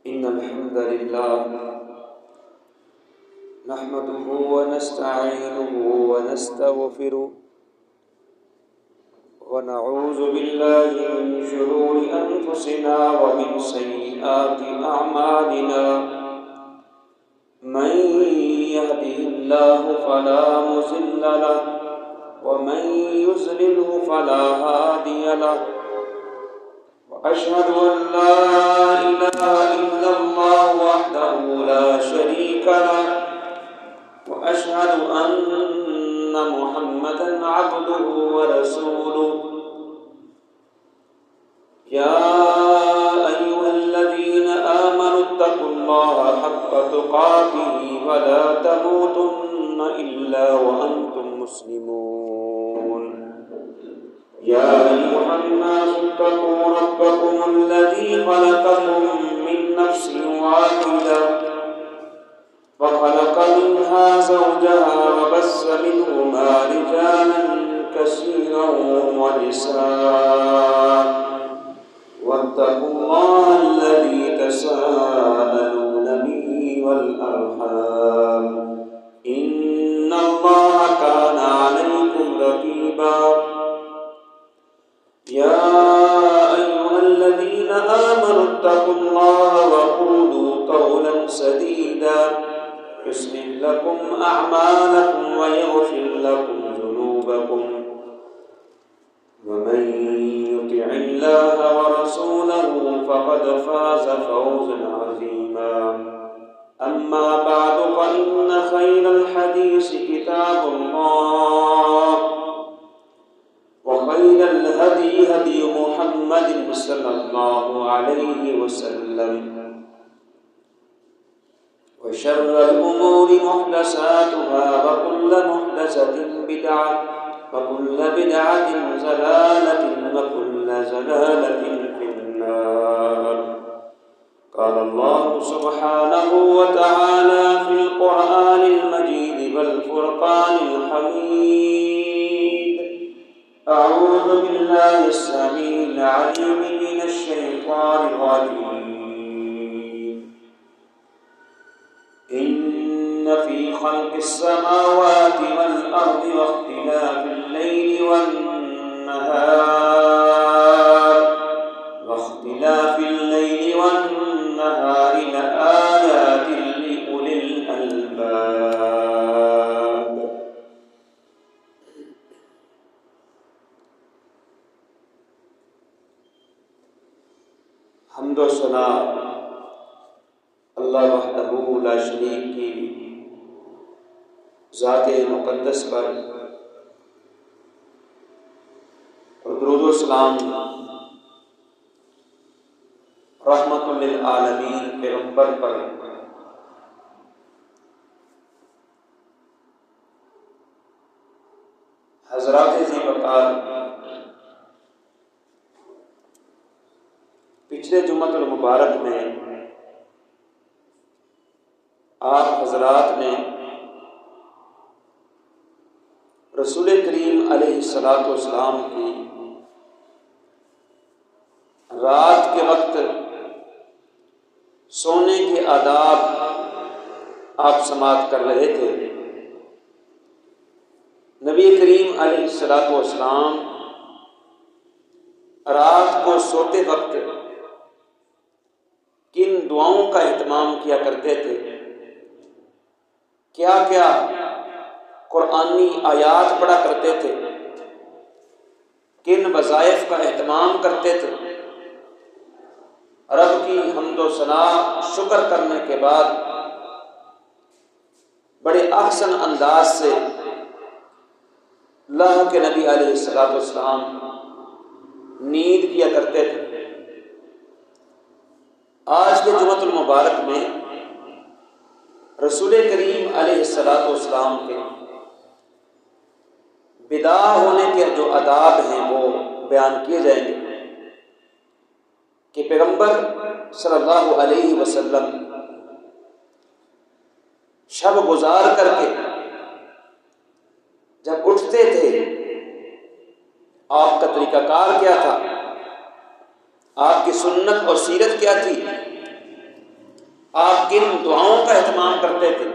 إن الحمد لله نحمده ونستعينه ونستغفره ونعوذ بالله من شرور أنفسنا ومن سيئات أعمالنا من يهده الله فلا مضل له ومن يضلل فلا هادي له وأشهد أن لا إله إلا الله وحده لا شريك له وأشهد أن محمدا عبده ورسوله يا أيها الذين آمنوا اتقوا الله حق تقاته ولا تموتن إلا وأنتم مسلمون يا أيها الناس اتقوا ربكم الذي خلقكم من نفس واحدة وخلق منها زوجها وبث منهما رجالا كثيرا ونساء واتقوا الله الذي تساءلون به والأرحام إن الله كان عليكم رقيبا يا أيها الذين آمنوا اتقوا الله وقولوا قولا سديدا يصلح لكم أعمالكم ويغفر لكم ذنوبكم ومن يطع الله ورسوله فقد فاز فوزا عظيما أما بعد فإن خير الحديث كتاب الله وخير الهدي هدي محمد صلى الله عليه وسلم وشر الأمور محدثاتها وكل محدثة بدعة وكل بدعة ضلالة وكل ضلالة في النار قال الله سبحانه وتعالى في القرآن المجيد والفرقان الحميد أعوذ بالله السميع العليم من الشيطان الرجيم إن في خلق السماوات والأرض واختلاف الليل والنهار لآيات لأولي الألباب حمد و ثنا اللہ وحدہ لا شریک کی ذات مقدس پر اور درود و سلام رحمت للعالمین پیغمبر پر حضرات ذی وقار پچھلے جمعۃ المبارک میں آپ حضرات نے رسول کریم علیہ الصلاۃ والسلام کی رات کے وقت سونے کے آداب آپ سماعت کر رہے تھے۔ نبی کریم علیہ الصلاۃ والسلام رات کو سوتے وقت کن دعاؤں کا اہتمام کیا کرتے تھے، کیا کیا قرآنی آیات پڑھا کرتے تھے، کن وظائف کا اہتمام کرتے تھے۔ رب کی حمد و ثنا شکر کرنے کے بعد بڑے احسن انداز سے اللہ کے نبی علیہ الصلوۃ والسلام نیند کیا کرتے تھے۔ آج کے جمعۃ المبارک میں رسول کریم علیہ الصلوۃ والسلام کے بدا ہونے کے جو آداب ہیں وہ بیان کیے جائیں گے کہ پیغمبر صلی اللہ علیہ وسلم شب گزار کر کے جب اٹھتے تھے آپ کا طریقہ کار کیا تھا، آپ کی سنت اور سیرت کیا تھی، آپ کن دعاؤں کا اہتمام کرتے تھے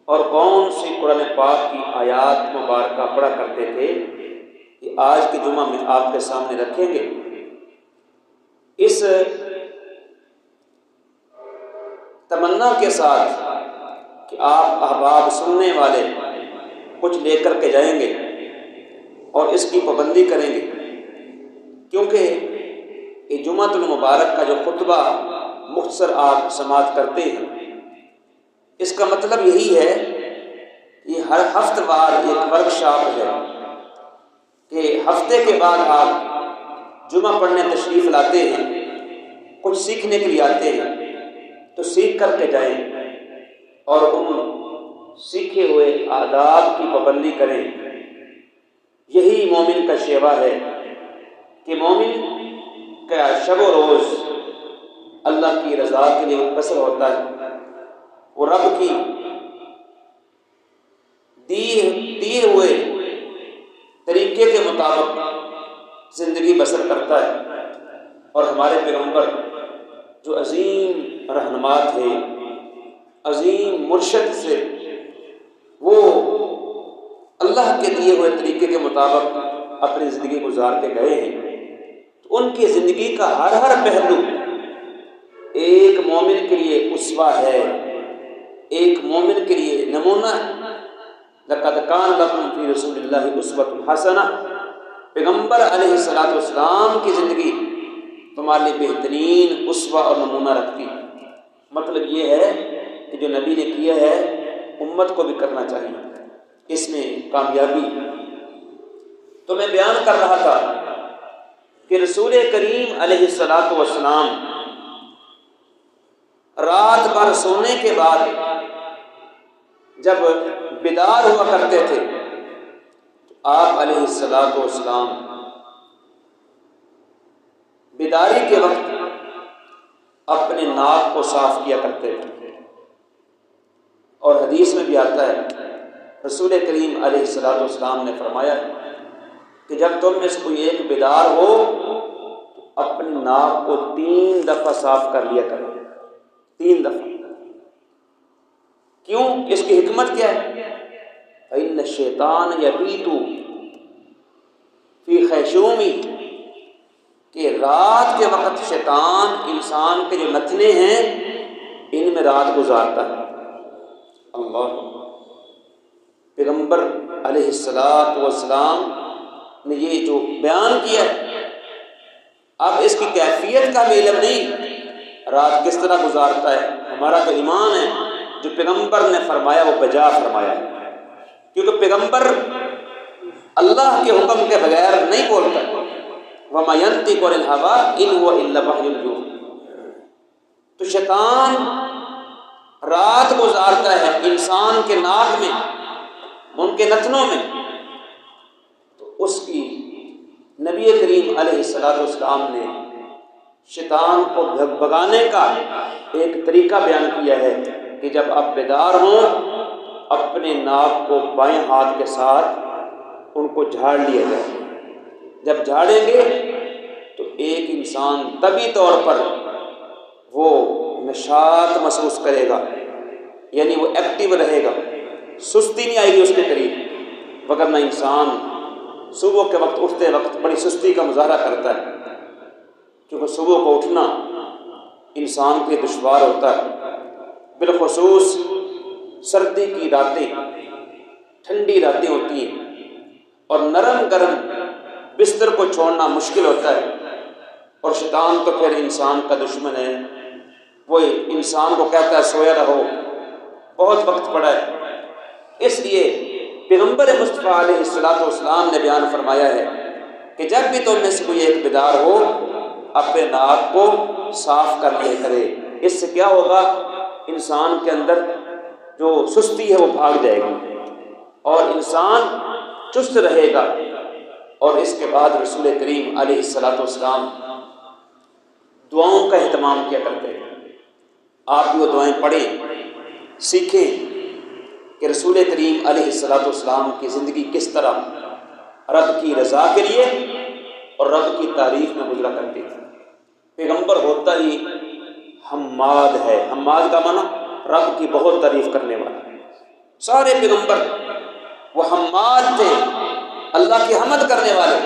اور کون سی قرآن پاک کی آیات مبارکہ پڑھا کرتے تھے، یہ آج کے جمعہ میں آپ کے سامنے رکھیں گے۔ اس تمنا کے ساتھ کہ آپ احباب سننے والے کچھ لے کر کے جائیں گے اور اس کی پابندی کریں گے، کیونکہ یہ جمعۃ المبارک کا جو خطبہ مختصر آپ سماعت کرتے ہیں، اس کا مطلب یہی ہے، یہ ہر ہفتہ وار ایک ورکشاپ ہے کہ ہفتے کے بعد آپ جمعہ پڑھنے تشریف لاتے ہیں، کچھ سیکھنے کے لیے آتے ہیں، تو سیکھ کر کے جائیں اور ان سیکھے ہوئے آداب کی پابندی کریں۔ یہی مومن کا شیوا ہے کہ مومن کا شب و روز اللہ کی رضا کے لیے منحصر ہوتا ہے، وہ رب کی دیے ہوئے طریقے کے مطابق زندگی بسر کرتا ہے۔ اور ہمارے پیغمبر جو عظیم رہنما تھے، عظیم مرشد سے، وہ اللہ کے دیے ہوئے طریقے کے مطابق اپنی زندگی گزار کے گئے ہیں، تو ان کی زندگی کا ہر پہلو ایک مومن کے لیے اسوہ ہے، ایک مومن کے لیے نمونہ ہے۔ لَقَدْ كَانَ لَكُمْ فِي رَسُولِ اللَّهِ أُسْوَةٌ حَسَنَةٌ، پیغمبر علیہ الصلوۃ والسلام کی زندگی تمہارے لیے بہترین اسوہ اور نمونہ رکھتی۔ مطلب یہ ہے کہ جو نبی نے کیا ہے امت کو بھی کرنا چاہیے، اس میں کامیابی۔ تو میں بیان کر رہا تھا کہ رسول کریم علیہ الصلوۃ والسلام رات بھر سونے کے بعد جب بیدار ہوا کرتے تھے، تو آپ علیہ الصلوۃ والسلام بیداری کے وقت اپنے ناک کو صاف کیا کرتے تھے، اور حدیث میں بھی آتا ہے، رسول کریم علیہ الصلوۃ والسلام نے فرمایا کہ جب تم میں سے کوئی ایک بیدار ہو تو اپنی ناک کو 3 دفعہ صاف کر لیا کرے، 3 دفعہ۔ کیوں؟ اس کی حکمت کیا ہے؟ فَإِنَّ الشَّيْطَانَ يَبِيتُ فِي خَيْشُومِهِ، کہ رات کے وقت شیطان انسان کے جو نتنے ہیں ان میں رات گزارتا ہے۔ اللہ، پیغمبر علیہ الصلوۃ والسلام نے یہ جو بیان کیا ہے، اب اس کی کیفیت کا بھی علم نہیں، رات کس طرح گزارتا ہے۔ ہمارا تو ایمان ہے جو پیغمبر نے فرمایا وہ بجا فرمایا، کیونکہ پیغمبر اللہ کے حکم کے بغیر نہیں بولتا۔ وَمَا يَنطِقُ عَنِ الْهَوَىٰ إِنْ هُوَ إِلَّا وَحْيٌ يُوحَىٰ۔ تو شیطان رات گزارتا ہے انسان کے ناک میں، ان کے نتنوں میں، تو اس کی نبی کریم علیہ الصلوۃ والسلام نے شیطان کو بھگانے کا ایک طریقہ بیان کیا ہے کہ جب آپ بیدار ہوں اپنے ناک کو بائیں ہاتھ کے ساتھ ان کو جھاڑ لیا جائے۔ جب جھاڑیں گے تو ایک انسان طبعی طور پر وہ نشاط محسوس کرے گا، یعنی وہ ایکٹیو رہے گا، سستی نہیں آئے گی اس کے قریب، وگرنہ انسان صبح کے وقت اٹھتے وقت بڑی سستی کا مظاہرہ کرتا ہے، کیونکہ صبح کو اٹھنا انسان کے دشوار ہوتا ہے، بالخصوص سردی کی راتیں، ٹھنڈی راتیں ہوتی ہیں اور نرم گرم بستر کو چھوڑنا مشکل ہوتا ہے، اور شیطان تو پھر انسان کا دشمن ہے، وہ انسان کو کہتا ہے سویا رہو، بہت وقت پڑا ہے۔ اس لیے پیغمبر مصطفیٰ علیہ الصلوۃ والسلام نے بیان فرمایا ہے کہ جب بھی تم میں سے کوئی ایک بیدار ہو اپنے ناک کو صاف کر لیا کرے۔ اس سے کیا ہوگا؟ انسان کے اندر جو سستی ہے وہ بھاگ جائے گی اور انسان چست رہے گا۔ اور اس کے بعد رسول کریم علیہ الصلوۃ والسلام دعاؤں کا اہتمام کیا کرتے ہیں۔ آپ بھی وہ دعائیں پڑھیں، سیکھیں کہ رسول کریم علیہ الصلوۃ والسلام کی زندگی کس طرح رب کی رضا کے لیے اور رب کی تعریف میں گزرا کرتی تھی۔ پیغمبر ہوتا ہی ہم حماد ہے۔ حماد کا معنی رب کی بہت تعریف کرنے والا۔ سارے پیغمبر وہ حماد تھے، اللہ کی حمد کرنے والے۔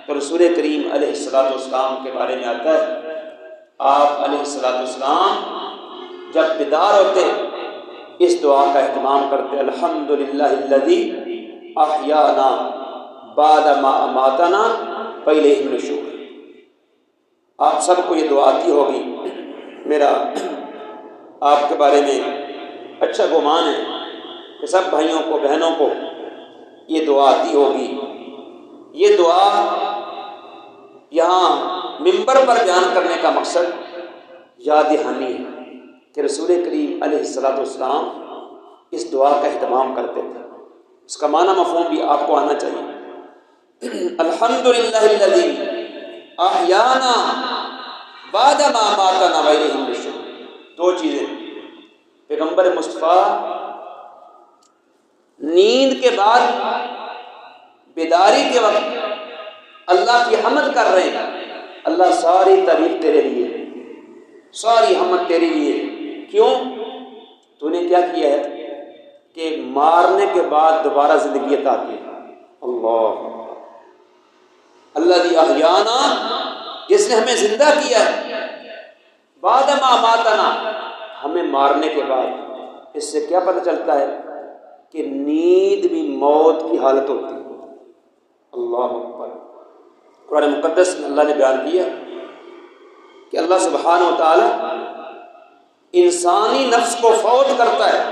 تو رسول کریم علیہ السلام کے بارے میں آتا ہے، آپ علیہ السلام جب بیدار ہوتے اس دعا کا اہتمام کرتے، الحمدللہ الذی احیانا بعد ما اماتنا والیہ النشور۔ آپ سب کو یہ دعا آتی ہوگی، میرا آپ کے بارے میں اچھا گمان ہے کہ سب بھائیوں کو بہنوں کو یہ دعا آتی ہوگی۔ یہ دعا یہاں منبر پر بیان کرنے کا مقصد یاد دہانی ہے کہ رسول کریم علیہ السلام اس دعا کا اہتمام کرتے تھے۔ اس کا معنی مفہوم بھی آپ کو آنا چاہیے۔ الحمدللہ الذی احیانا بعد ما اماتنا والیہ النشور۔ دو چیزیں، پیغمبر مصطفیٰ نیند کے بعد بیداری کے وقت اللہ کی حمد کر رہے ہیں۔ اللہ ساری تعریف تیرے لیے، ساری حمد تیرے لیے۔ کیوں؟ تو نے کیا کیا ہے کہ مارنے کے بعد دوبارہ زندگی عطا کی۔ اللہ الذی احیانا، جس نے ہمیں زندہ کیا ہے، بعد ما اماتنا، ہمیں مارنے کے بعد۔ اس سے کیا پتہ چلتا ہے کہ نیند بھی موت کی حالت ہوتی ہے۔ اللہ اکبر۔ قرآن مقدس میں اللہ نے بیان کیا کہ اللہ سبحانہ و تعالی انسانی نفس کو فوت کرتا ہے،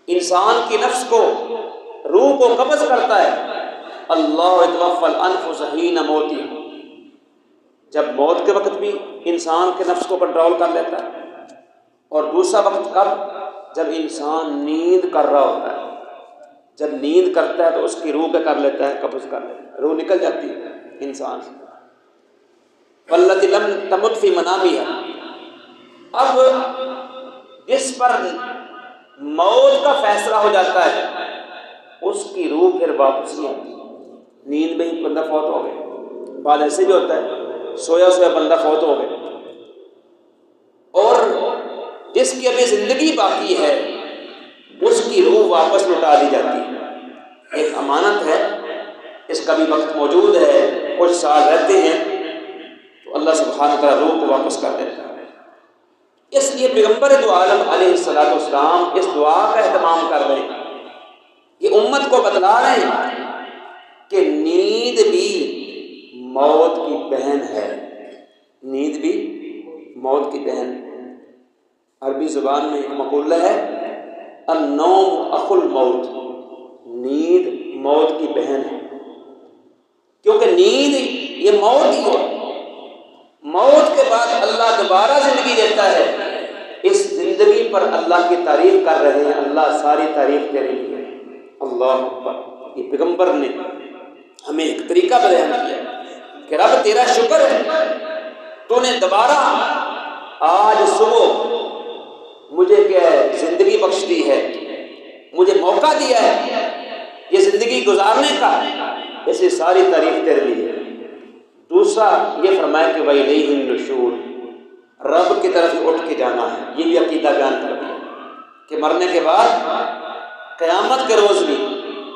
انسان کی نفس کو، روح کو قبض کرتا ہے۔ اللہ یتوفی الانفس حین موتها، جب موت کے وقت بھی انسان کے نفس کو کنٹرول کر لیتا ہے، اور دوسرا وقت کب؟ جب انسان نیند کر رہا ہوتا ہے۔ جب نیند کرتا ہے تو اس کی روح کا کر لیتا ہے، قبض کر لیتا ہے، روح نکل جاتی ہے انسان سے۔ واللتی لم تمت فی منامها، اب جس پر موت کا فیصلہ ہو جاتا ہے اس کی روح پھر واپس نہیں آتی۔ نیند میں ہی بندہ فوت ہو گئے، بعد ایسے بھی ہوتا ہے سویا سویا بندہ فوت ہو گئے، اور جس کی ابھی زندگی باقی ہے اس کی روح واپس لوٹا دی جاتی ہے۔ ایک امانت ہے، اس کا بھی وقت موجود ہے، کچھ سال رہتے ہیں تو اللہ سبحانہ وتعالی روح کو واپس کر دیتا ہے۔ اس لیے پیغمبر دو عالم علیہ السلام اس دعا کا اہتمام کر رہے ہیں، یہ امت کو بتلا رہے ہیں کہ نیند بھی موت کی بہن ہے۔ نیند بھی موت کی بہن ہے۔ عربی زبان میں ایک مقولہ ہے، النوم اخو الموت، نیند موت کی بہن ہے، کیونکہ نیند یہ موت ہی ہے۔ موت کے بعد اللہ دوبارہ زندگی دیتا ہے، اس زندگی پر اللہ کی تعریف کر رہے ہیں، اللہ ساری تعریف تیرے لیے۔ اللہ اکبر۔ یہ پیغمبر نے ہمیں ایک طریقہ بیان کیا کہ رب تیرا شکر ہے، تو نے دوبارہ آج صبح مجھے کیا زندگی بخش دی ہے، مجھے موقع دیا ہے یہ زندگی گزارنے کا، ایسی ساری تعریف تیرے لیے۔ دوسرا یہ فرمایا کہ وَإِلَيْهِ النُّشُورُ، رب کی طرف اٹھ کے جانا ہے۔ یہ بھی عقیدہ بیان کر دیا کہ مرنے کے بعد قیامت کے روز بھی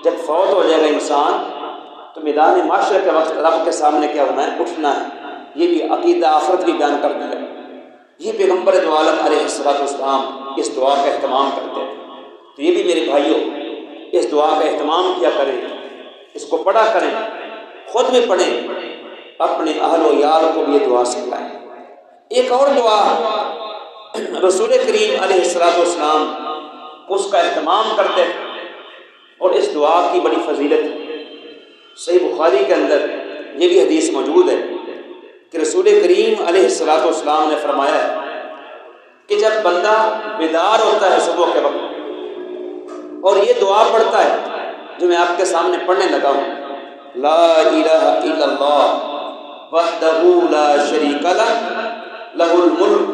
جب فوت ہو جائے گا انسان تو میدان معاشرے کے وقت رب کے سامنے کیا ہونا ہے؟ اٹھنا ہے۔ یہ بھی عقیدہ آخرت بھی بیان کر دیا۔ یہ پیغمبر دو عالم علیہ السلام اس دعا کا اہتمام کرتے ہیں، تو یہ بھی میرے بھائیوں اس دعا کا اہتمام کیا کریں، اس کو پڑھا کریں، خود بھی پڑھیں، اپنے اہل و یار کو بھی یہ دعا سکھلائیں۔ ایک اور دعا رسول کریم علیہ السلام اس کا اہتمام کرتے ہیں، اور اس دعا کی بڑی فضیلت ہے۔ صحیح بخاری کے اندر یہ بھی حدیث موجود ہے کہ رسول کریم علیہ السلام نے فرمایا ہے کہ جب بندہ بیدار ہوتا ہے صبح کے وقت اور یہ دعا پڑھتا ہے جو میں آپ کے سامنے پڑھنے لگا ہوں، لا الہ الا اللہ وحدہ لا شریک لہ لہ الملک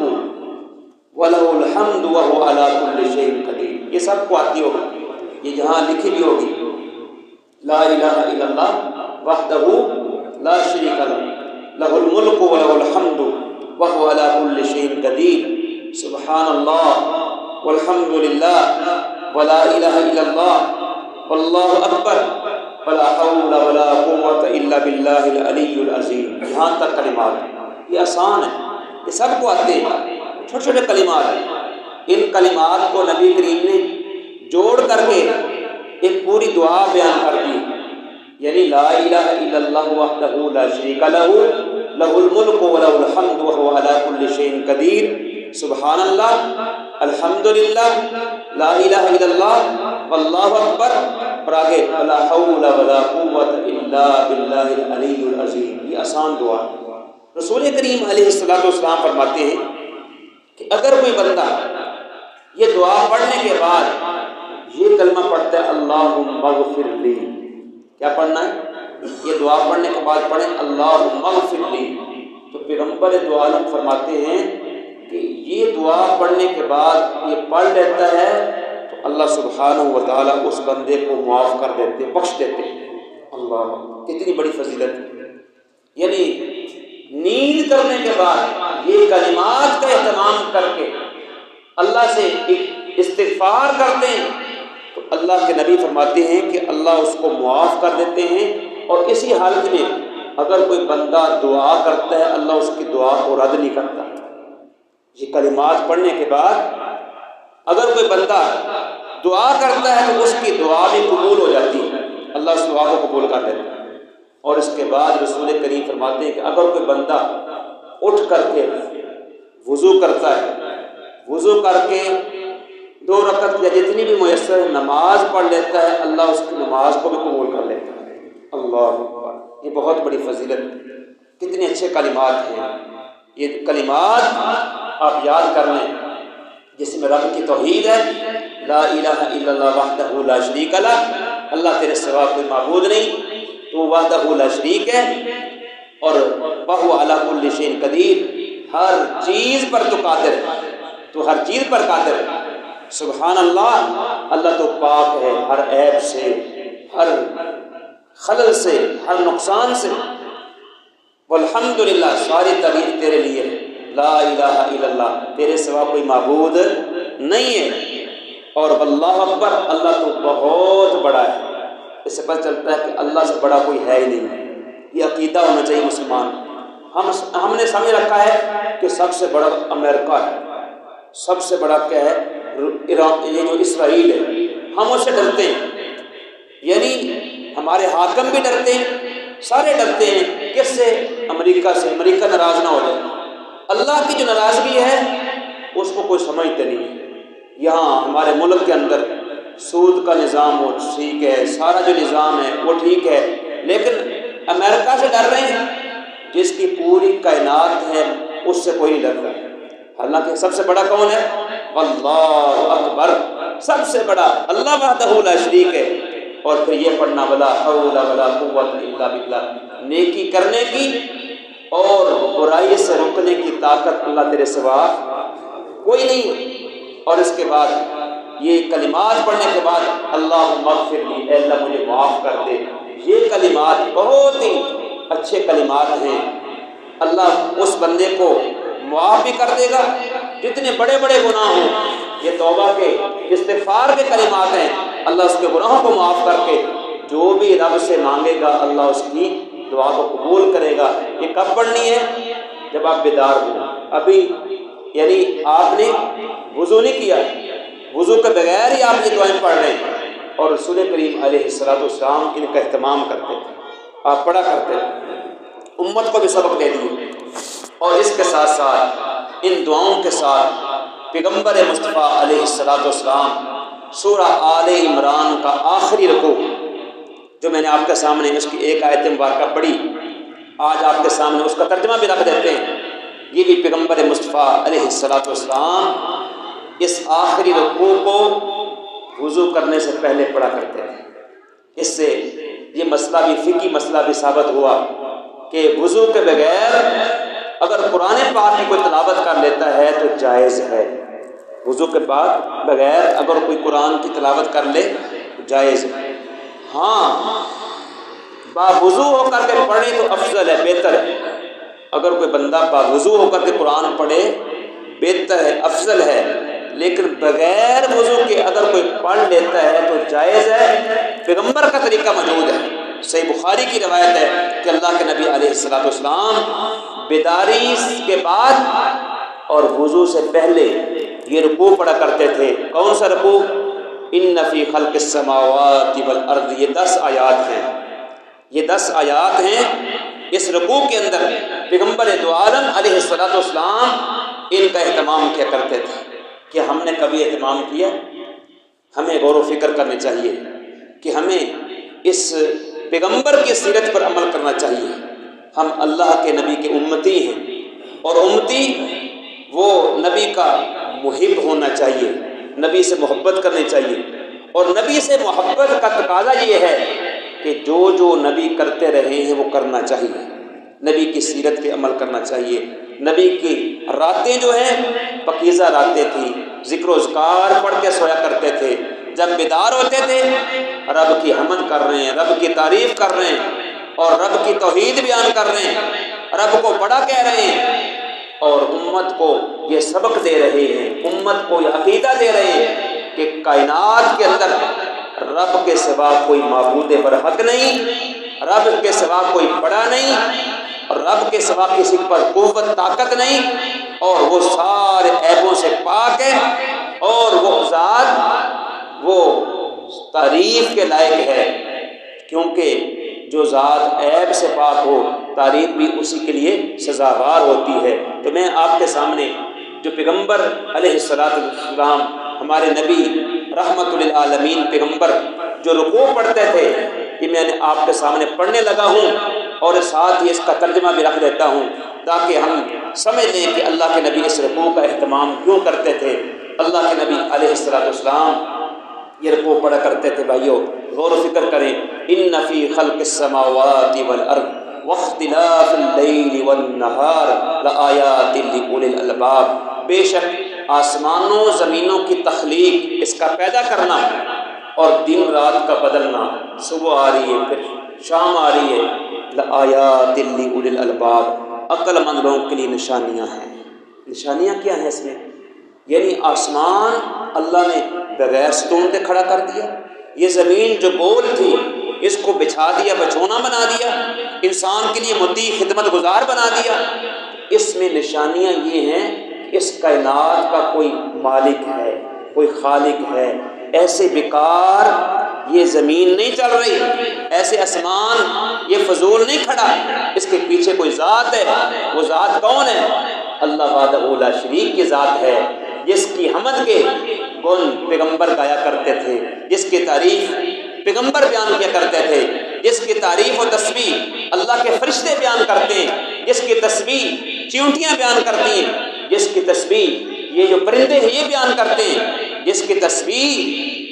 ولہ الحمد وہو علی کل شیء قدیر، یہ سب کو آتی ہوگی، یہ جہاں لکھی بھی ہوگی، لا الہ الا اللہ وحدہ لا شریک لہ لہ الملک ولہ الحمد وهو على كل شيء قدير سبحان الله والحمد لله ولا إله إلا الله والله أكبر ولا حول ولا قوة إلا بالله العلي العظيم. یہاں تک کلمات یہ آسان ہے، یہ سب کو آتے ہیں، چھوٹے چھوٹے کلمات ہیں. ان کلمات کو نبی کریم نے جوڑ کر کے ایک پوری دعا بیان کر دی، یعنی لا الہ الا اللہ وحدہ لا شریک لہ لہ الملک ولہ الحمد وہو علی کل شیء قدیر سبحان اللہ الحمدللہ لا الہ الا اللہ واللہ اکبر، اور آگے ولا حول ولا قوت الا باللہ العلی العظیم. یہ آسان دعا. رسول کریم علیہ السلام فرماتے ہیں کہ اگر کوئی بندہ یہ دعا پڑھنے کے بعد یہ کلمہ پڑھتا ہے اللہم اغفر لی، کیا پڑھنا ہے؟ یہ دعا پڑھنے کے بعد پڑھیں اللہم اغفر لی، تو پیغمبر دو عالم فرماتے ہیں کہ یہ دعا پڑھنے کے بعد یہ پڑھ لیتا ہے تو اللہ سبحانہ و تعالیٰ اس بندے کو معاف کر دیتے، بخش دیتے. اللہ کتنی بڑی فضیلت ہے. یعنی نیند کرنے کے بعد یہ کلمات کا اہتمام کر کے اللہ سے استغفار کرتے ہیں تو اللہ کے نبی فرماتے ہیں کہ اللہ اس کو معاف کر دیتے ہیں. اور اسی حالت میں اگر کوئی بندہ دعا کرتا ہے اللہ اس کی دعا کو رد نہیں کرتا. یہ کلمات پڑھنے کے بعد اگر کوئی بندہ دعا کرتا ہے تو اس کی دعا بھی قبول ہو جاتی ہے، اللہ اس دعا کو قبول کر دیتا ہے. اور اس کے بعد رسول کریم فرماتے ہیں کہ اگر کوئی بندہ اٹھ کر کے وضو کرتا ہے، وضو کر کے 2 رکعت یا جتنی بھی میسر ہے نماز پڑھ لیتا ہے اللہ اس کی نماز کو بھی قبول کر لیتا ہے. اللہ یہ بہت بڑی فضیلت. کتنے اچھے کلمات ہیں. یہ کلمات آپ یاد کر لیں جس میں رب کی توحید ہے، لا الہ الا اللہ وحدہ لا شریک لہ، اللہ تیرے سوا کوئی معبود نہیں، تو وحدہ لا شریک ہے، اور وہو علی کل شیء قدیر، ہر چیز پر تو قادر ہے، تو ہر چیز پر قادر ہے. سبحان اللہ، اللہ تو پاک ہے ہر عیب سے، ہر خلل سے، ہر نقصان سے. والحمدللہ، ساری تعریف تیرے لیے ہے. لا الہ الا اللہ، تیرے سوا کوئی معبود نہیں ہے. اور واللہ اکبر، اللہ تو بہت بڑا ہے. اس سے پتہ چلتا ہے کہ اللہ سے بڑا کوئی ہے ہی نہیں. یہ عقیدہ ہونا چاہیے مسلمان. ہم نے سمجھ رکھا ہے کہ سب سے بڑا امریکہ ہے، سب سے بڑا کیا ہے یہ جو اسرائیل ہے، ہم اس سے ڈرتے ہیں. یعنی ہمارے حاکم بھی ڈرتے ہیں، سارے ڈرتے ہیں. کس سے؟ امریکہ سے. امریکہ ناراض نہ ہو جائے. اللہ کی جو ناراضگی ہے اس کو کوئی سمجھتے نہیں. یہاں ہمارے ملک کے اندر سود کا نظام وہ ٹھیک ہے، سارا جو نظام ہے وہ ٹھیک ہے، لیکن امریکہ سے ڈر رہے ہیں جس کی پوری کائنات ہے اس سے کوئی نہیں ڈرتا. حالانکہ سب سے بڑا کون ہے؟ اللہ اکبر، سب سے بڑا اللہ وحدہ لا شریک ہے. اور پھر یہ پڑھنا ولا حول ولا قوت الا باللہ، نیکی کرنے کی اور برائی سے روکنے کی طاقت اللہ تیرے سوا کوئی نہیں. اور اس کے بعد یہ کلمات پڑھنے کے بعد اللہم اغفر لی، اے اللہ مجھے معاف کر دے. یہ کلمات بہت ہی اچھے کلمات ہیں. اللہ اس بندے کو معاف بھی کر دے گا جتنے بڑے بڑے گناہ ہوں. یہ توبہ کے استغفار کے کلمات ہیں. اللہ اس کے گناہوں کو معاف کر کے جو بھی رب سے مانگے گا اللہ اس کی دعا کو قبول کرے گا. یہ کب پڑھنی ہے؟ جب آپ بیدار ہوں. ابھی یعنی آپ نے وضو نہیں کیا، وضو کے بغیر ہی آپ یہ دعائیں پڑھ رہے ہیں. اور رسول کریم علیہ السلام ان کا اہتمام کرتے تھے، آپ پڑھا کرتے تھے، امت کو بھی سبق دے دیے. اور اس کے ساتھ ساتھ ان دعاؤں کے ساتھ پیغمبر مصطفیٰ علیہ السلام سورہ آل عمران کا آخری رکوع جو میں نے آپ کے سامنے اس کی ایک آیت مبارکہ پڑھی، آج آپ کے سامنے اس کا ترجمہ بھی رکھ دیتے ہیں. یہ بھی پیغمبر مصطفیٰ علیہ السلام اس آخری رکوع کو وضو کرنے سے پہلے پڑھا کرتے ہیں. اس سے یہ مسئلہ بھی فقہی مسئلہ بھی ثابت ہوا کہ وضو کے بغیر اگر قرآن پاک کی کوئی تلاوت کر لیتا ہے تو جائز ہے. وضو کے بعد بغیر اگر کوئی قرآن کی تلاوت کر لے تو جائز ہے. ہاں با وضو ہو کر کے پڑھیں تو افضل ہے، بہتر ہے. اگر کوئی بندہ باوضو ہو کر کے قرآن پڑھے بہتر ہے، افضل ہے، لیکن بغیر وضو کے اگر کوئی پڑھ لیتا ہے تو جائز ہے، پیغمبر کا طریقہ موجود ہے۔ صحیح بخاری کی روایت ہے کہ اللہ کے نبی علیہ السلام بیداری کے بعد اور وضو سے پہلے یہ رکوع پڑھا کرتے تھے۔ کون سا رکوع؟ ان فی خلق السماوات والارض، یہ 10 آیات ہیں، یہ 10 آیات ہیں۔ اس رکوع کے اندر پیغمبر دو عالم علیہ السلام ان کا اہتمام کیا کرتے تھے کہ ہم نے کبھی اہتمام کیا؟ ہمیں غور و فکر کرنی چاہیے کہ ہمیں اس پیغمبر کی سیرت پر عمل کرنا چاہیے۔ ہم اللہ کے نبی کے امتی ہیں، اور امتی وہ نبی کا محب ہونا چاہیے، نبی سے محبت کرنی چاہیے، اور نبی سے محبت کا تقاضا یہ ہے کہ جو جو نبی کرتے رہے ہیں وہ کرنا چاہیے، نبی کی سیرت پہ عمل کرنا چاہیے۔ نبی کی راتیں جو ہیں پاکیزہ راتیں تھیں، ذکر و اذکار پڑھ کے سویا کرتے تھے، جب بیدار ہوتے تھے رب کی حمد کر رہے ہیں، رب کی تعریف کر رہے ہیں، اور رب کی توحید بیان کر رہے ہیں، رب کو بڑا کہہ رہے ہیں، اور امت کو یہ سبق دے رہے ہیں، امت کو یہ عقیدہ دے رہے ہیں کہ کائنات کے اندر رب کے سوا کوئی معبود برحق نہیں، رب کے سوا کوئی بڑا نہیں، اور رب کے سوا کسی پر قوت طاقت نہیں، اور وہ سارے عیبوں سے پاک ہے، اور وہ ذات وہ تعریف کے لائق ہے، کیونکہ جو ذات عیب سے پاک ہو تعریف بھی اسی کے لیے سزاوار ہوتی ہے۔ تو میں آپ کے سامنے جو پیغمبر علیہ السلام ہمارے نبی رحمت للعالمین پیغمبر جو رکوع پڑھتے تھے، کہ میں نے آپ کے سامنے پڑھنے لگا ہوں، اور ساتھ ہی اس کا ترجمہ بھی رکھ دیتا ہوں تاکہ ہم سمجھ لیں کہ اللہ کے نبی اس رکوع کا اہتمام کیوں کرتے تھے۔ اللہ کے نبی علیہ السلام یہ رکوع پڑھا کرتے تھے۔ بھائیو غور و فکر کریں، ان فی خلق السماوات والارض واختلاف اللیل والنہار لآیات لأولی الالباب، بے شک آسمانوں زمینوں کی تخلیق، اس کا پیدا کرنا اور دن رات کا بدلنا، صبح آ رہی ہے پھر شام آ رہی ہے، لآیات لأولی الالباب، عقل مند لوگوں کے لیے نشانیاں ہیں۔ نشانیاں کیا ہیں اس میں؟ یعنی آسمان اللہ نے بغیر ستون کے کھڑا کر دیا، یہ زمین جو گول تھی اس کو بچھا دیا، بچھونا بنا دیا، انسان کے لیے مطیع خدمت گزار بنا دیا۔ اس میں نشانیاں یہ ہیں کہ اس کائنات کا کوئی مالک ہے، کوئی خالق ہے، ایسے بیکار یہ زمین نہیں چل رہی، ایسے آسمان یہ فضول نہیں کھڑا، اس کے پیچھے کوئی ذات ہے۔ وہ ذات کون ہے؟ اللہ وحدہ لا شریک کی ذات ہے، جس کی حمد کے گن پیغمبر گایا کرتے تھے، جس کی تعریف پیغمبر بیان کیا کرتے تھے، جس کی تعریف و تسبیح اللہ کے فرشتے بیان کرتے ہیں، جس کی تسبیح چیونٹیاں بیان کرتی ہیں، جس کی تسبیح یہ جو پرندے ہیں یہ بیان کرتے ہیں، جس کی تسبیح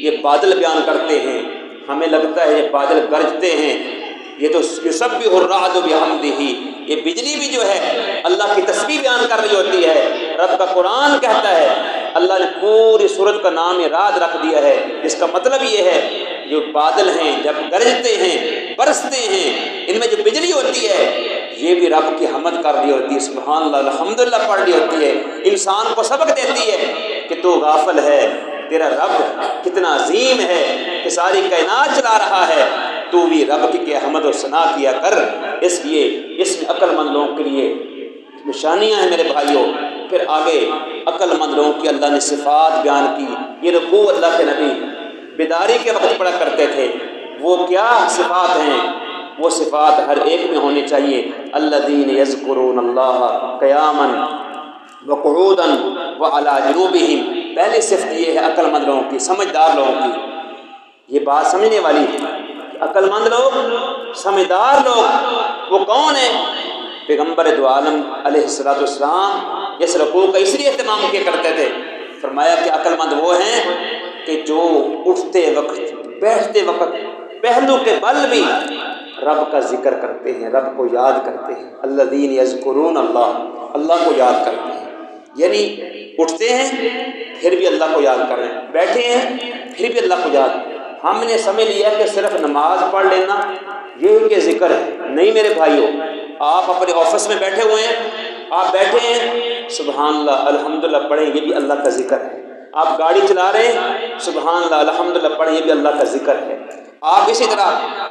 یہ بادل بیان کرتے ہیں۔ ہمیں لگتا ہے یہ بادل گرجتے ہیں، یہ تو یسبح الرعد بحمدہ، یہ بجلی بھی جو ہے اللہ کی تسبیح بیان کر رہی ہوتی ہے۔ رب کا قرآن کہتا ہے، اللہ نے پوری سورج کا نام رعد رکھ دیا ہے، جس کا مطلب یہ ہے جو بادل ہیں جب گرجتے ہیں برستے ہیں، ان میں جو بجلی ہوتی ہے یہ بھی رب کی حمد کر رہی ہوتی ہے، سبحان اللہ الحمدللہ پڑھ رہی ہوتی ہے، انسان کو سبق دیتی ہے کہ تو غافل ہے، تیرا رب کتنا عظیم ہے کہ ساری کائنات چلا رہا ہے، تو بھی رب کی حمد و ثنا کیا کر۔ اس لیے اس میں عقل مند لوگوں کے لیے نشانیاں ہیں میرے بھائیوں۔ پھر آگے عقل مند لوگوں کی اللہ نے صفات بیان کی۔ یہ رکوع اللہ کے نبی بیداری کے وقت پڑھا کرتے تھے، وہ کیا صفات ہیں؟ وہ صفات ہر ایک میں ہونی چاہیے۔ الذین یذکرون اللہ قیاما وقعودا وعلی جنوبہم، پہلی صفت یہ ہے عقل مند لوگوں کی، سمجھدار لوگوں کی۔ یہ بات سمجھنے والی ہے، عقل مند لوگ، سمجھدار لوگ وہ کون ہیں؟ پیغمبر دو عالم علیہ السلام اس رکوع کا اس لیے اہتمام کیا کرتے تھے، فرمایا کہ عقل مند وہ ہیں کہ جو اٹھتے وقت بیٹھتے وقت پہلو کے بل بھی رب کا ذکر کرتے ہیں، رب کو یاد کرتے ہیں۔ الذین یذکرون اللہ، اللہ کو یاد کرتے ہیں، یعنی اٹھتے ہیں پھر بھی اللہ کو یاد کر رہے ہیں، بیٹھے ہیں پھر بھی اللہ کو یاد۔ ہم نے سمجھ لیا کہ صرف نماز پڑھ لینا یہ کہ ذکر ہے، نہیں میرے بھائیوں، آپ اپنے آفس میں بیٹھے ہوئے ہیں، آپ بیٹھے ہیں، سبحان اللہ الحمدللہ پڑھیں، یہ بھی اللہ کا ذکر ہے۔ آپ گاڑی چلا رہے ہیں، سبحان اللہ الحمدللہ پڑھیں، یہ بھی اللہ کا ذکر ہے۔ آپ اسی طرح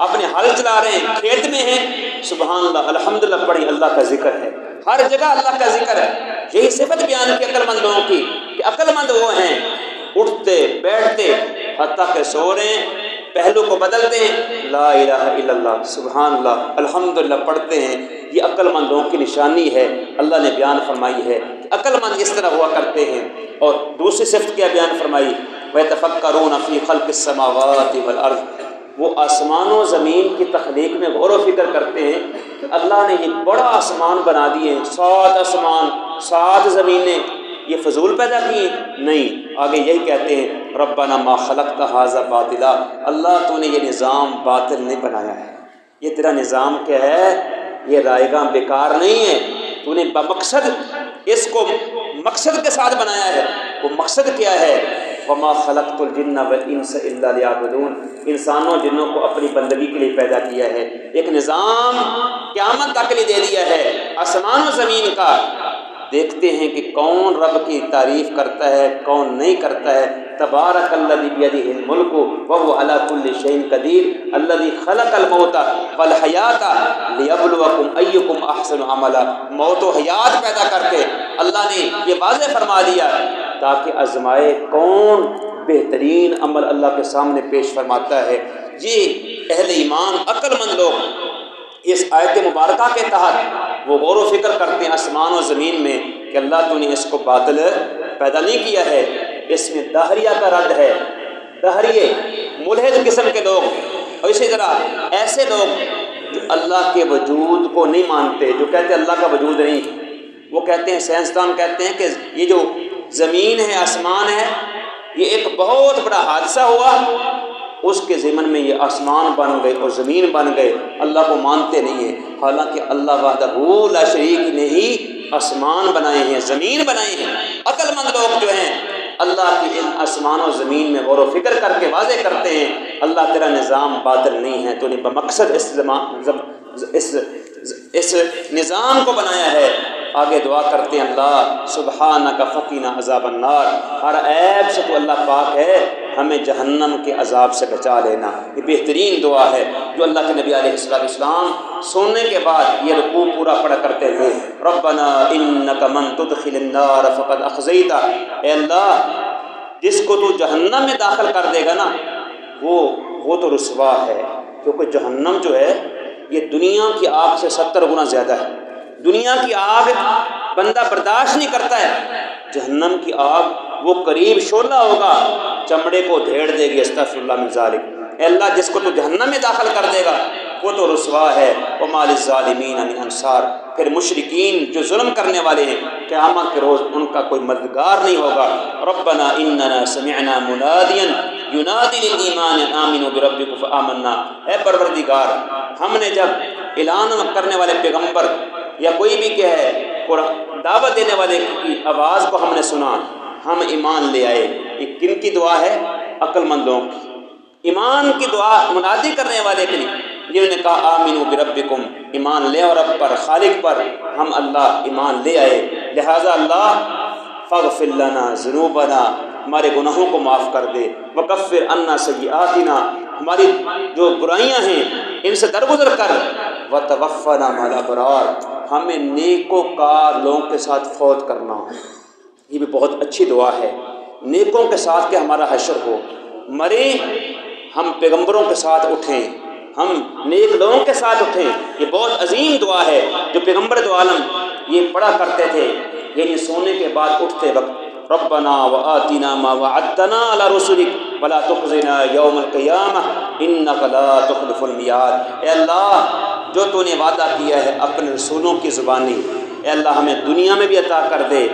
اپنے ہل چلا رہے ہیں، کھیت میں ہیں، سبحان اللہ الحمدللہ پڑھیں، اللہ کا ذکر ہے۔ ہر جگہ اللہ کا ذکر ہے۔ یہی صفت بیان کی عقل مند لوگوں کی کہ عقل مند وہ ہیں اٹھتے بیٹھتے حتیٰ کہ سو رہے ہیں پہلو کو بدلتے ہیں، لا الہ الا اللہ سبحان اللہ الحمدللہ پڑھتے ہیں۔ یہ عقل مند لوگوں کی نشانی ہے، اللہ نے بیان فرمائی ہے کہ عقل مند اس طرح ہوا کرتے ہیں۔ اور دوسری صفت کیا بیان فرمائی؟ وَيَتَفَكَّرُونَ فِي خَلْقِ السَّمَاوَاتِ وَالْأَرْضِ، وہ آسمان و زمین کی تخلیق میں غور و فکر کرتے ہیں کہ اللہ نے یہ بڑا آسمان بنا دیے ہیں، 7 آسمان 7 زمینیں، یہ فضول پیدا کیے؟ نہیں، آگے یہی کہتے ہیں ربنا ما خلقت ھذا باطلا، اللہ تو نے یہ نظام باطل نہیں بنایا ہے، یہ تیرا نظام کیا ہے، یہ رائے گاہ بیکار نہیں ہے، تو نے بمقصد اس کو مقصد کے ساتھ بنایا ہے۔ وہ مقصد کیا ہے؟ وما خلقت الجن والانس الا لیعبدون، انسانوں جنوں کو اپنی بندگی کے لیے پیدا کیا ہے، ایک نظام قیامت تک کے لیے دے دیا ہے آسمان و زمین کا۔ دیکھتے ہیں کہ کون رب کی تعریف کرتا ہے کون نہیں کرتا ہے۔ تبارک الذی بیدہ الملک وہو علی کل شیء قدیر الذی خلق الموت والحیات لیبلوکم ایکم احسن عملا، موت و حیات پیدا کر کے اللہ نے یہ واضح فرما دیا تاکہ آزمائے کون بہترین عمل اللہ کے سامنے پیش فرماتا ہے۔ یہ اہل ایمان عقل مند لوگ اس آیت مبارکہ کے تحت وہ غور و فکر کرتے ہیں آسمان و زمین میں کہ اللہ تو نے اس کو باطل پیدا نہیں کیا ہے۔ اس میں دہریہ کا رد ہے، دہریے ملحد قسم کے لوگ، اور اسی طرح ایسے لوگ جو اللہ کے وجود کو نہیں مانتے، جو کہتے ہیں اللہ کا وجود نہیں، وہ کہتے ہیں سائنسدان کہتے ہیں کہ یہ جو زمین ہے آسمان ہے یہ ایک بہت بڑا حادثہ ہوا، اس کے ضمن میں یہ آسمان بن گئے اور زمین بن گئے، اللہ کو مانتے نہیں ہیں، حالانکہ اللہ وحدہ لا شریک نے ہی آسمان بنائے ہیں زمین بنائے ہیں۔ عقل مند لوگ جو ہیں اللہ کی ان آسمان و زمین میں غور و فکر کر کے واضح کرتے ہیں اللہ تیرا نظام باطل نہیں ہے، تو نے بمقصد اس نظام کو بنایا ہے۔ آگے دعا کرتے ہیں اللہ سبحانک فقنا عذاب النار، ہر عیب سے تو اللہ پاک ہے، ہمیں جہنم کے عذاب سے بچا لینا۔ یہ بہترین دعا ہے جو اللہ کے نبی علیہ السلام سونے کے بعد یہ رکوع پورا پڑھا کرتے تھے، ربنا انک من تدخل النار فقد اخزیتہ، اے اللہ جس کو تو جہنم میں داخل کر دے گا نا وہ تو رسوا ہے، کیونکہ جہنم جو ہے یہ دنیا کی آگ سے 70 گنا زیادہ ہے۔ دنیا کی آگ بندہ برداشت نہیں کرتا ہے، جہنم کی آگ وہ قریب شعلہ ہوگا چمڑے کو دھیڑ دے گی، استغفر اللہ من ذالک۔ اے اللہ جس کو تو جہنم میں داخل کر دے گا وہ تو رسوا ہے، وما للظالمین من انصار۔ پھر مشرکین جو ظلم کرنے والے ہیں قیامت کے روز ان کا کوئی مددگار نہیں ہوگا۔ ربنا اننا سمعنا منادیا ینادی للایمان ان آمنوا بربکم فآمنا، اے پروردگار ہم نے جب اعلان کرنے والے پیغمبر یا کوئی بھی کہ ہے دعوت دینے والے کی آواز کو ہم نے سنا، ہم ایمان لے آئے۔ یہ کن کی دعا ہے؟ عقل مند لوگوں کی۔ ایمان کی دعا منادی کرنے والے کے لیے جنہوں نے کہا آمنوا بربکم، ایمان لے اور رب پر خالق پر ہم اللہ ایمان لے آئے، لہٰذا اللہ فاغفر لنا ذنوبنا، ہمارے گناہوں کو معاف کر دے، وکفر عنا سیئاتنا، ہماری جو برائیاں ہیں ان سے درگزر کر، وتوفنا مع الابرار، ہمیں نیکوکار لوگوں کے ساتھ فوت کرنا۔ یہ بھی بہت اچھی دعا ہے، نیکوں کے ساتھ کہ ہمارا حشر ہو، مرے ہم پیغمبروں کے ساتھ اٹھیں، ہم نیک لوگوں کے ساتھ اٹھیں۔ یہ بہت عظیم دعا ہے جو پیغمبر دو عالم یہ پڑھا کرتے تھے، یعنی سونے کے بعد اٹھتے وقت، ربنا وآتنا ما وعدتنا على رسلک ولا تخزنا یوم القیامہ انک لا تخلف المیعاد۔ اے اللہ جو تو نے وعدہ کیا ہے اپنے رسولوں کی زبانی، اے اللہ ہمیں دنیا میں بھی عطا کر دے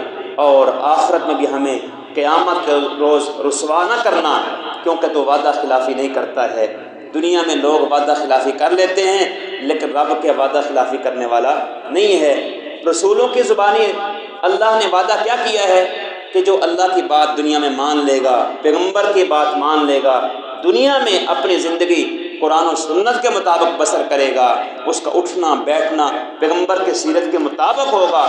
اور آخرت میں بھی ہمیں قیامت کے روز رسوا نہ کرنا، کیونکہ تو وعدہ خلافی نہیں کرتا ہے۔ دنیا میں لوگ وعدہ خلافی کر لیتے ہیں لیکن رب کے وعدہ خلافی کرنے والا نہیں ہے۔ رسولوں کی زبانی اللہ نے وعدہ کیا کیا ہے کہ جو اللہ کی بات دنیا میں مان لے گا، پیغمبر کی بات مان لے گا، دنیا میں اپنی زندگی قرآن و سنت کے مطابق بسر کرے گا، اس کا اٹھنا بیٹھنا پیغمبر کے سیرت کے مطابق ہوگا،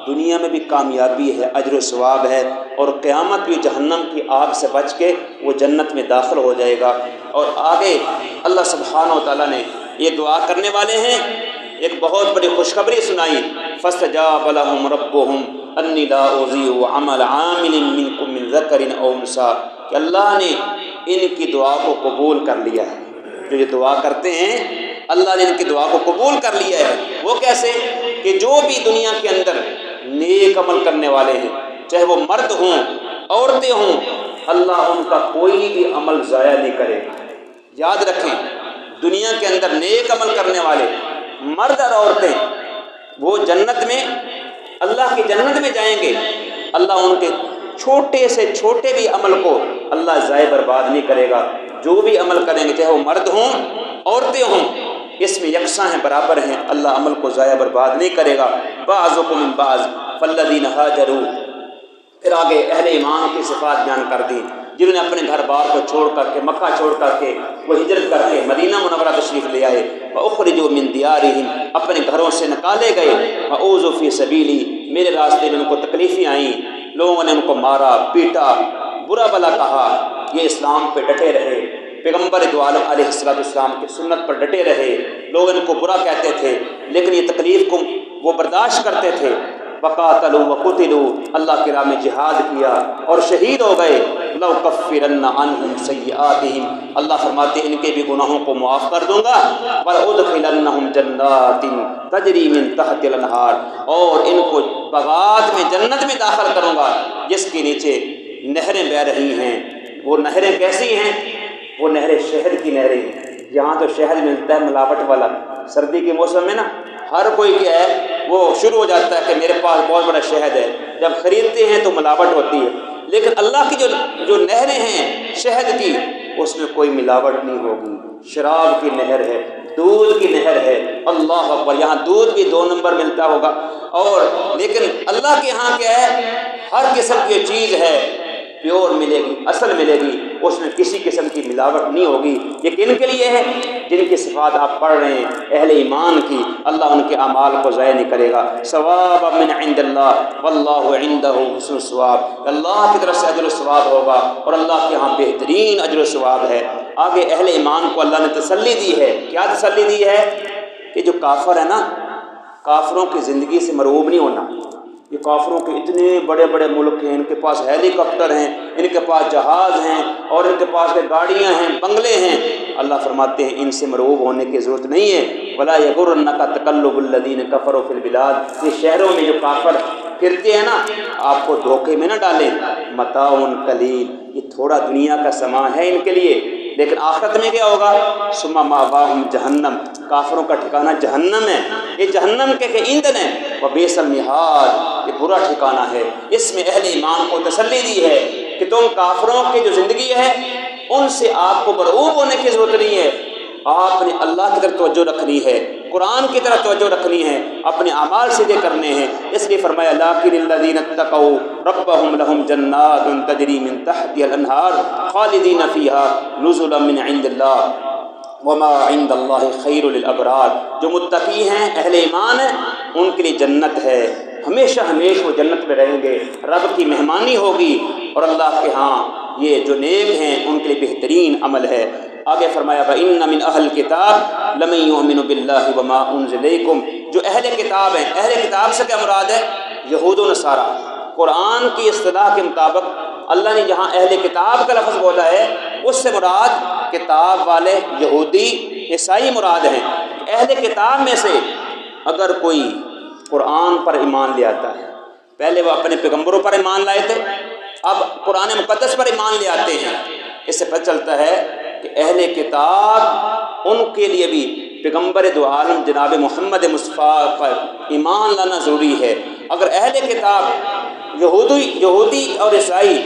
دنیا میں بھی کامیابی ہے، اجر و ثواب ہے، اور قیامت بھی جہنم کی آگ سے بچ کے وہ جنت میں داخل ہو جائے گا۔ اور آگے اللہ سبحانہ و تعالیٰ نے یہ دعا کرنے والے ہیں ایک بہت بڑی خوشخبری سنائی، فاستجاب لهم ربهم انی لا اضیع عمل عامل منکم من ذکر او انثی، کہ اللہ نے ان کی دعا کو قبول کر لیا ہے۔ جو یہ دعا کرتے ہیں اللہ نے ان کی دعا کو قبول کر لیا ہے۔ وہ کیسے؟ کہ جو بھی دنیا کے اندر نیک عمل کرنے والے ہیں، چاہے وہ مرد ہوں عورتیں ہوں، اللہ ان کا کوئی بھی عمل ضائع نہیں کرے گا۔ یاد رکھیں، دنیا کے اندر نیک عمل کرنے والے مرد اور عورتیں وہ جنت میں، اللہ کی جنت میں جائیں گے، اللہ ان کے چھوٹے سے چھوٹے بھی عمل کو اللہ ضائع برباد نہیں کرے گا۔ جو بھی عمل کریں گے چاہے وہ مرد ہوں عورتیں ہوں، اس میں یکساں ہیں، برابر ہیں، اللہ عمل کو ضائع برباد نہیں کرے گا۔ بعضکم من بعض فالذین ہاجروا، پھر آگے اہل ایمان کی صفات بیان کر دی، جنہوں نے اپنے گھر بار کو چھوڑ کر کے، مکہ چھوڑ کر کے، وہ ہجرت کر کے مدینہ منورہ تشریف لے آئے، فاخرجوا من دیارہم، اپنے گھروں سے نکالے گئے، فاوذوا فی سبیلی، میرے راستے میں ان کو تکلیفیں آئیں، لوگوں نے ان کو مارا پیٹا برا بلا کہا، یہ اسلام پہ ڈٹے رہے، پیغمبر دو عالم علیہ السلام کی سنت پر ڈٹے رہے، لوگ ان کو برا کہتے تھے لیکن یہ تکلیف کو وہ برداشت کرتے تھے۔ وقاتلوا وقتلوا، اللہ کی راہ میں جہاد کیا اور شہید ہو گئے۔ لأکفرن عنہم سیئاتہم، اللہ فرماتے ہیں ان کے بھی گناہوں کو معاف کر دوں گا، ولأدخلنہم جنات تجری من تحت الانہار، اور ان کو باغات میں جنت میں داخل کروں گا جس کے نیچے نہریں بہہ رہی ہیں۔ وہ نہریں کیسی ہیں؟ وہ نہریں شہد کی نہریں ہیں۔ یہاں تو شہد ملتا ہے ملاوٹ والا، سردی کے موسم میں نا ہر کوئی کیا ہے وہ شروع ہو جاتا ہے کہ میرے پاس بہت بڑا شہد ہے، جب خریدتے ہیں تو ملاوٹ ہوتی ہے، لیکن اللہ کی جو نہریں ہیں شہد کی، اس میں کوئی ملاوٹ نہیں ہوگی، شراب کی نہر ہے، دودھ کی نہر ہے، اللہ اکبر۔ یہاں دودھ بھی 2 نمبر ملتا ہوگا، اور لیکن اللہ کے ہاں کیا ہے ہر قسم کی چیز ہے پیور ملے گی، اصل ملے گی، اس میں کسی قسم کی ملاوٹ نہیں ہوگی۔ یہ کن کے لیے ہے؟ جن کی صفات آپ پڑھ رہے ہیں اہل ایمان کی، اللہ ان کے اعمال کو ضائع نہیں کرے گا۔ ثواب من عند اللہ واللہ عنده حسن الثواب، اللہ کی طرف سے اجر و ثواب ہوگا اور اللہ کے ہاں بہترین اجر و ثواب ہے۔ آگے اہل ایمان کو اللہ نے تسلی دی ہے، کیا تسلی دی ہے؟ کہ جو کافر ہے نا، کافروں کی زندگی سے مرعوب نہیں ہونا۔ یہ کافروں کے اتنے بڑے بڑے ملک ہیں، ان کے پاس ہیلی کاپٹر ہیں، ان کے پاس جہاز ہیں، اور ان کے پاس گاڑیاں ہیں، بنگلے ہیں، اللہ فرماتے ہیں ان سے مرعوب ہونے کی ضرورت نہیں ہے۔ ولا یغرنک تقلب الذین کفروا فی البلاد، یہ شہروں میں جو کافر پھرتے ہیں نا، آپ کو دھوکے میں نہ ڈالیں۔ متاع قلیل، یہ تھوڑا دنیا کا سامان ہے ان کے لیے، لیکن آخرت میں کیا ہوگا؟ ثم مأواہم جہنم، کافروں کا ٹھکانہ جہنم ہے، یہ جہنم کے ایندھن ہے، وبئس المہاد، یہ برا ٹھکانہ ہے۔ اس میں اہل ایمان کو تسلی دی ہے کہ تم کافروں کی جو زندگی ہے ان سے آپ کو مرعوب ہونے کی ضرورت نہیں ہے، آپ نے اللہ کی طرف توجہ رکھنی ہے، قرآن کی طرف توجہ رکھنی ہے، اپنے اعمال سیدھے کرنے ہیں۔ اس لیے فرمایا لکن الذین اتقوا ربهم لهم جنات تجری من تحتها الانہار خالدین فیہا نزلا من عند اللہ وما عند اللہ خیر للابرار، جو متقی ہیں اہل ایمان ہیں ان کے لیے جنت ہے، ہمیشہ ہمیشہ وہ جنت میں رہیں گے، رب کی مہمانی ہوگی، اور اللہ کے ہاں یہ جو نیک ہیں ان کے لیے بہترین عمل ہے۔ آگے فرمایا وَإِنَّ مِنْ أَهْلِ الْكِتَابِ لَمَن يُؤْمِنُ بِاللَّهِ وَمَا أُنزِلَ إِلَيْكُمْ، جو اہل کتاب ہیں، اہل کتاب سے کیا مراد ہے؟ یہود و نصارہ۔ قرآن کی اصطلاح کے مطابق اللہ نے جہاں اہل کتاب کا لفظ بولا ہے اس سے مراد کتاب والے یہودی عیسائی مراد ہیں۔ اہل کتاب میں سے اگر کوئی قرآن پر ایمان لے آتا ہے، پہلے وہ اپنے پیغمبروں پر ایمان لائے تھے، اب قرآن مقدس پر ایمان لے آتے ہیں، اس سے پتہ چلتا ہے کہ اہل کتاب ان کے لیے بھی پیغمبر دو عالم جناب محمد مصطفیٰ پر ایمان لانا ضروری ہے۔ اگر اہل کتاب یہودی اور عیسائی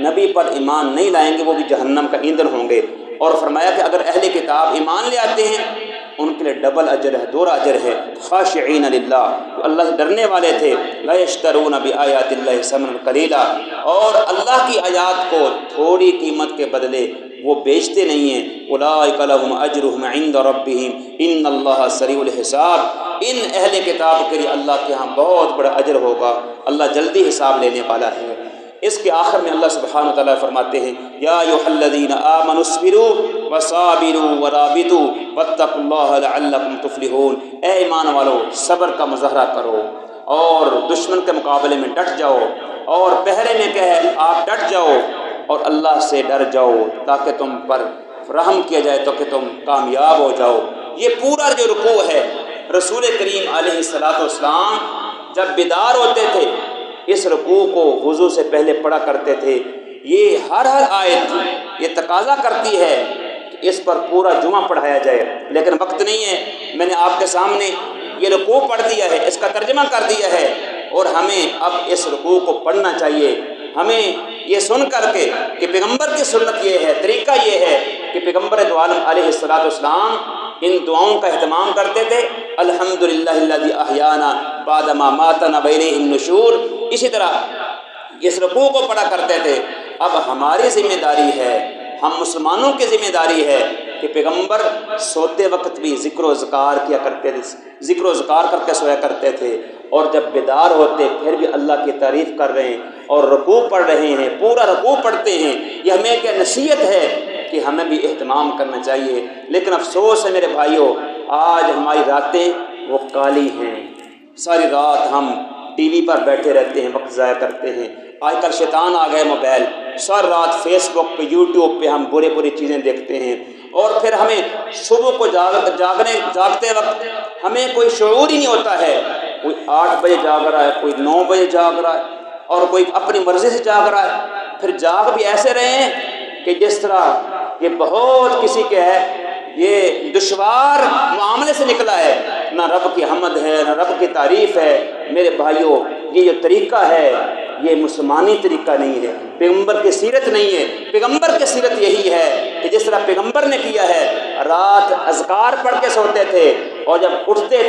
نبی پر ایمان نہیں لائیں گے وہ بھی جہنم کا ایندھن ہوں گے۔ اور فرمایا کہ اگر اہل کتاب ایمان لے آتے ہیں ان کے لیے ڈبل اجر ہے، دوہرا اجر ہے۔ خاشعین للہ، جو اللہ سے ڈرنے والے تھے، لا یشترون بآیات اللہ ثمنا قلیلا، اور اللہ کی آیات کو تھوڑی قیمت کے بدلے وہ بیچتے نہیں ہیں۔ اولئک لہم اجرہم عند ربہم ان اللہ سریع الحساب، ان اہل کتاب کے لیے اللہ کے ہاں بہت بڑا اجر ہوگا، اللہ جلدی حساب لینے والا ہے۔ اس کے آخر میں اللہ سبحانہ وتعالیٰ فرماتے ہیں یا ایھا الذین آمنوا اصبروا وصابروا ورابطوا واتقوا اللہ لعلکم تفلحون، اے ایمان والو صبر کا مظاہرہ کرو اور دشمن کے مقابلے میں ڈٹ جاؤ، اور پہرے میں کہ آپ ڈٹ جاؤ اور اللہ سے ڈر جاؤ تاکہ تم پر رحم کیا جائے، تاکہ تم کامیاب ہو جاؤ۔ یہ پورا جو رکوع ہے رسول کریم علیہ الصلوۃ والسلام جب بیدار ہوتے تھے اس رکوع کو وضو سے پہلے پڑھا کرتے تھے۔ یہ ہر آیت یہ تقاضا کرتی ہے کہ اس پر پورا جمعہ پڑھایا جائے، لیکن وقت نہیں ہے۔ میں نے آپ کے سامنے یہ رکوع پڑھ دیا ہے، اس کا ترجمہ کر دیا ہے، اور ہمیں اب اس رکوع کو پڑھنا چاہیے۔ ہمیں یہ سن کر کے کہ پیغمبر کی سنت یہ ہے، طریقہ یہ ہے کہ پیغمبر دو عالم علیہ الصلوۃ والسلام ان دعاؤں کا اہتمام کرتے تھے، الحمدللہ الذی احیانا بعد ما ماتنا والیہ النشور، اسی طرح اس رکوع کو پڑھا کرتے تھے۔ اب ہماری ذمہ داری ہے، ہم مسلمانوں کی ذمہ داری ہے کہ پیغمبر سوتے وقت بھی ذکر و اذکار کیا کرتے تھے، ذکر و اذکار کر کے سویا کرتے تھے، اور جب بیدار ہوتے پھر بھی اللہ کی تعریف کر رہے ہیں اور رکوع پڑھ رہے ہیں، پورا رکوع پڑھتے ہیں۔ یہ ہمیں ایک نصیحت ہے کہ ہمیں بھی اہتمام کرنا چاہیے۔ لیکن افسوس ہے میرے بھائیوں، آج ہماری راتیں وہ کالی ہیں، ساری رات ہم ٹی وی پر بیٹھے رہتے ہیں، وقت ضائع کرتے ہیں۔ آج کل شیطان آ گئے موبائل، ساری رات فیس بک پہ یوٹیوب پہ ہم بری چیزیں دیکھتے ہیں، اور پھر ہمیں صبح کو جاگتے وقت ہمیں کوئی شعور ہی نہیں ہوتا ہے۔ کوئی 8 بجے جاگ رہا ہے، کوئی 9 بجے جاگ رہا ہے، اور کوئی اپنی مرضی سے جاگ رہا ہے۔ پھر جاگ بھی ایسے رہے ہیں کہ جس طرح یہ بہت کسی کے ہے، یہ دشوار معاملے سے نکلا ہے، نہ رب کی حمد ہے نہ رب کی تعریف ہے۔ میرے بھائیوں، یہ جو طریقہ ہے یہ مسلمانی طریقہ نہیں ہے، پیغمبر کی سیرت نہیں ہے۔ پیغمبر کی سیرت یہی ہے کہ جس طرح پیغمبر نے کیا ہے، رات اذکار پڑھ کے سوتے تھے، اور جب اٹھتے